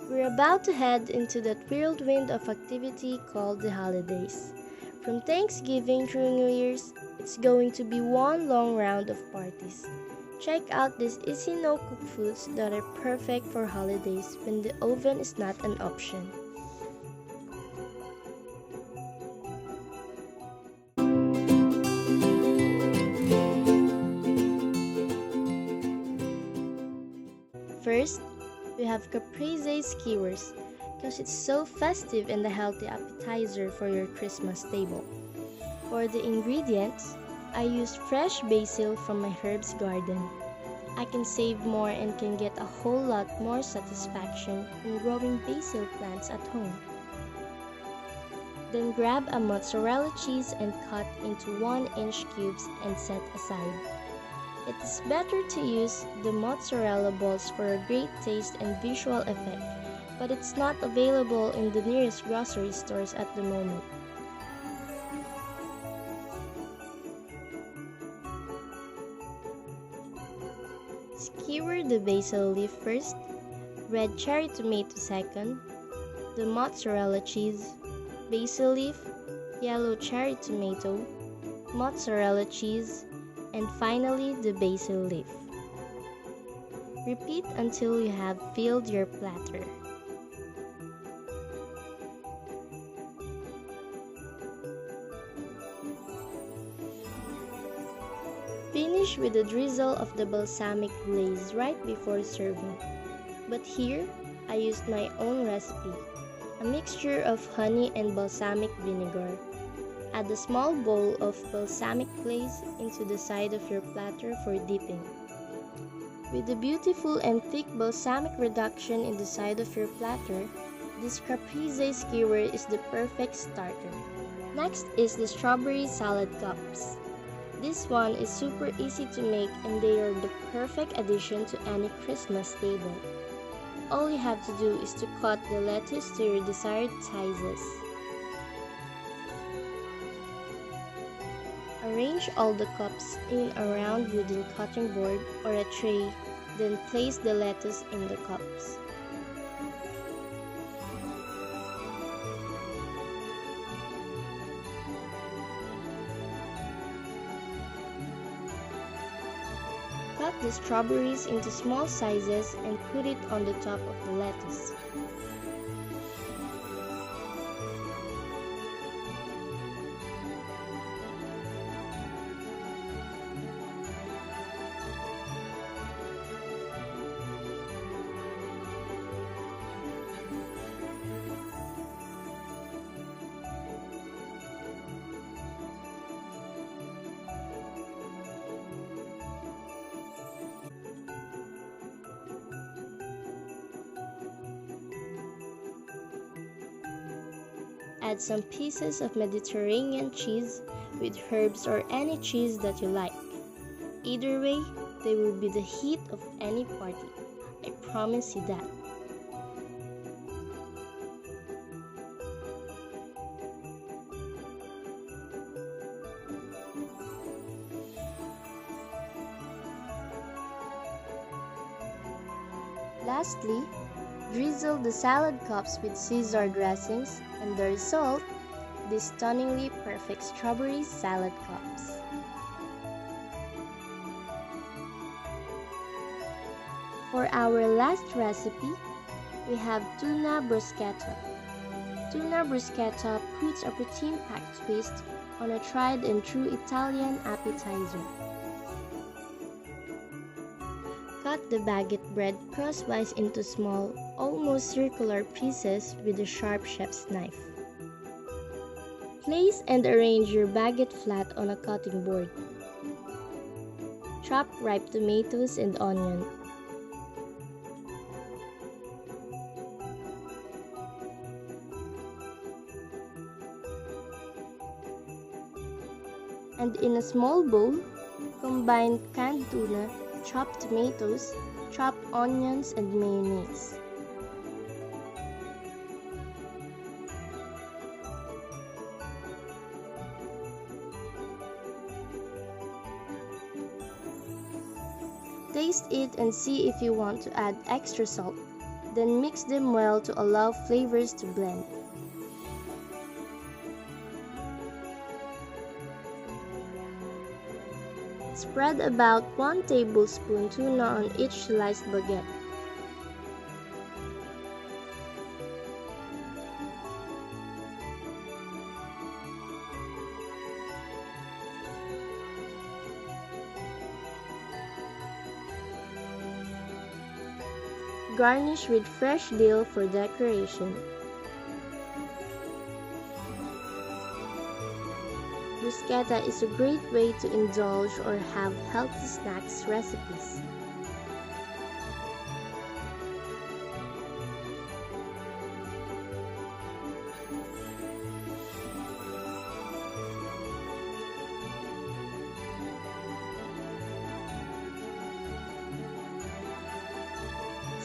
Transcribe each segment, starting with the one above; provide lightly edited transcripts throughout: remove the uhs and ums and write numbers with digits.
We're about to head into that whirlwind of activity called the holidays. From Thanksgiving through New Year's, it's going to be one long round of parties. Check out these easy no-cook foods that are perfect for holidays when the oven is not an option. First, we have Caprese Skewers because it's so festive and a healthy appetizer for your Christmas table. For the ingredients, I used fresh basil from my herbs garden. I can save more and can get a whole lot more satisfaction in growing basil plants at home. Then grab a mozzarella cheese and cut into 1-inch cubes and set aside. It is better to use the mozzarella balls for a great taste and visual effect, but it's not available in the nearest grocery stores at the moment. Skewer the basil leaf first, red cherry tomato second, the mozzarella cheese, basil leaf, yellow cherry tomato, mozzarella cheese, and finally the basil leaf. Repeat until you have filled your platter. Finish with a drizzle of the balsamic glaze right before serving. But here, I used my own recipe, a mixture of honey and balsamic vinegar. Add a small bowl of balsamic glaze into the side of your platter for dipping. With the beautiful and thick balsamic reduction in the side of your platter, this caprese skewer is the perfect starter. Next is the strawberry salad cups. This one is super easy to make and they are the perfect addition to any Christmas table. All you have to do is to cut the lettuce to your desired sizes. Arrange all the cups in a round wooden cutting board or a tray, then place the lettuce in the cups. Cut the strawberries into small sizes and put it on the top of the lettuce. Add some pieces of Mediterranean cheese with herbs or any cheese that you like. Either way, they will be the heat of any party. I promise you that. Lastly, drizzle the salad cups with Caesar dressings and the result, these stunningly perfect strawberry salad cups. For our last recipe, we have tuna bruschetta. Tuna bruschetta puts a protein-packed twist on a tried and true Italian appetizer. Cut the baguette bread crosswise into small, almost circular pieces with a sharp chef's knife. Place and arrange your baguette flat on a cutting board. Chop ripe tomatoes and onion. And in a small bowl, combine canned tuna, chopped tomatoes, chopped onions, and mayonnaise. Taste it and see if you want to add extra salt. Then mix them well to allow flavors to blend. Spread about 1 tablespoon tuna on each sliced baguette. Garnish with fresh dill for decoration. Bruschetta is a great way to indulge or have healthy snacks recipes.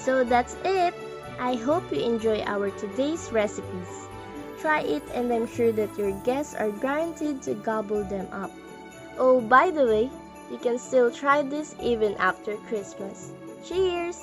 So that's it! I hope you enjoy our today's recipes. Try it and I'm sure that your guests are guaranteed to gobble them up. Oh, by the way, you can still try this even after Christmas. Cheers!